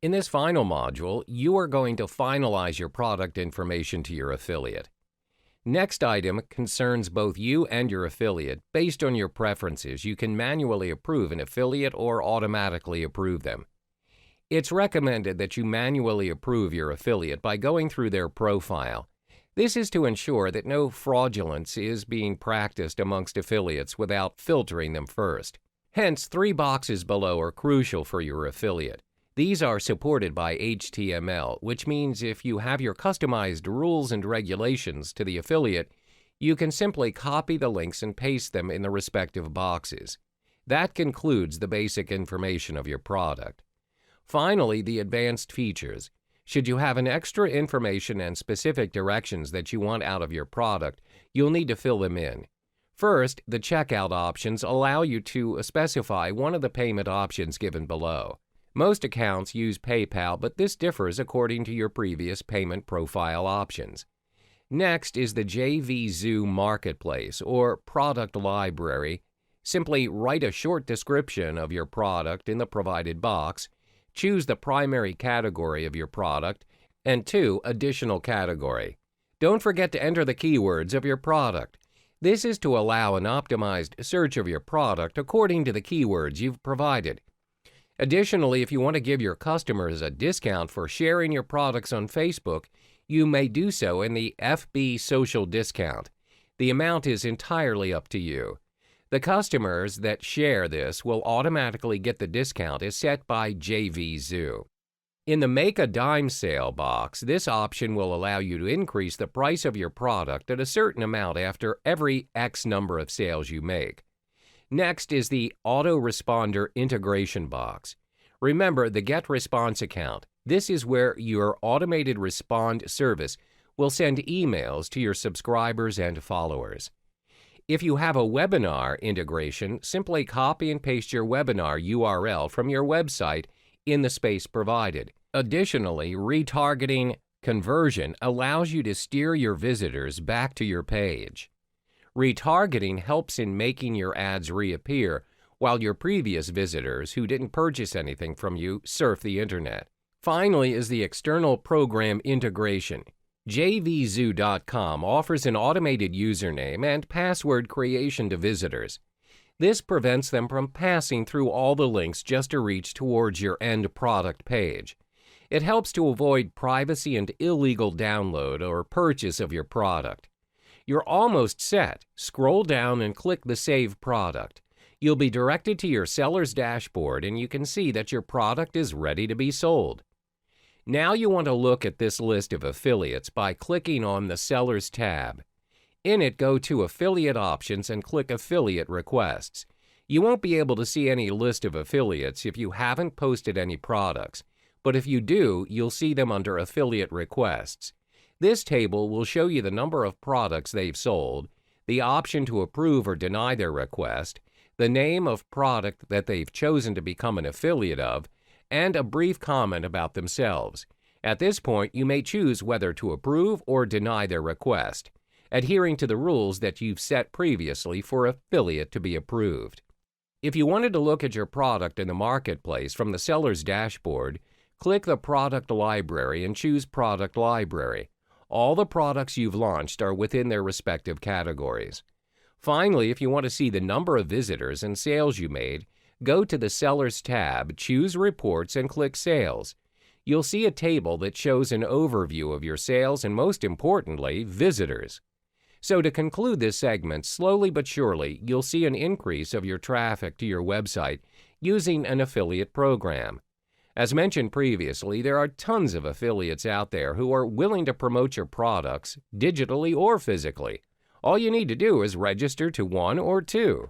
In this final module, you are going to finalize your product information to your affiliate. Next item concerns both you and your affiliate. Based on your preferences, you can manually approve an affiliate or automatically approve them. It's recommended that you manually approve your affiliate by going through their profile. This is to ensure that no fraudulence is being practiced amongst affiliates without filtering them first. Hence, 3 boxes below are crucial for your affiliate. These are supported by HTML, which means if you have your customized rules and regulations to the affiliate, you can simply copy the links and paste them in the respective boxes. That concludes the basic information of your product. Finally, the advanced features. Should you have an extra information and specific directions that you want out of your product, you'll need to fill them in. First, the checkout options allow you to specify one of the payment options given below. Most accounts use PayPal, but this differs according to your previous payment profile options. Next is the JVZoo Marketplace or Product Library. Simply write a short description of your product in the provided box, choose the primary category of your product, and 2 additional category. Don't forget to enter the keywords of your product. This is to allow an optimized search of your product according to the keywords you've provided. Additionally, if you want to give your customers a discount for sharing your products on Facebook, you may do so in the FB Social Discount. The amount is entirely up to you. The customers that share this will automatically get the discount as set by JVZoo. In the Make a Dime Sale box, this option will allow you to increase the price of your product at a certain amount after every X number of sales you make. Next is the Autoresponder Integration box. Remember the GetResponse account. This is where your automated respond service will send emails to your subscribers and followers. If you have a webinar integration, simply copy and paste your webinar URL from your website in the space provided. Additionally, retargeting conversion allows you to steer your visitors back to your page. Retargeting helps in making your ads reappear while your previous visitors who didn't purchase anything from you surf the internet. Finally is the external program integration. JVZoo.com offers an automated username and password creation to visitors. This prevents them from passing through all the links just to reach towards your end product page. It helps to avoid privacy and illegal download or purchase of your product. You're almost set. Scroll down and click the Save Product. You'll be directed to your seller's dashboard and you can see that your product is ready to be sold. Now you want to look at this list of affiliates by clicking on the Sellers tab. In it, go to Affiliate Options and click Affiliate Requests. You won't be able to see any list of affiliates if you haven't posted any products, but if you do, you'll see them under Affiliate Requests. This table will show you the number of products they've sold, the option to approve or deny their request, the name of product that they've chosen to become an affiliate of, and a brief comment about themselves. At this point, you may choose whether to approve or deny their request, adhering to the rules that you've set previously for affiliate to be approved. If you wanted to look at your product in the marketplace from the seller's dashboard, click the Product Library and choose Product Library. All the products you've launched are within their respective categories. Finally, if you want to see the number of visitors and sales you made, go to the Sellers tab, choose Reports, and click Sales. You'll see a table that shows an overview of your sales and, most importantly, visitors. So to conclude this segment, slowly but surely, you'll see an increase of your traffic to your website using an affiliate program. As mentioned previously, there are tons of affiliates out there who are willing to promote your products digitally or physically. All you need to do is register to one or two.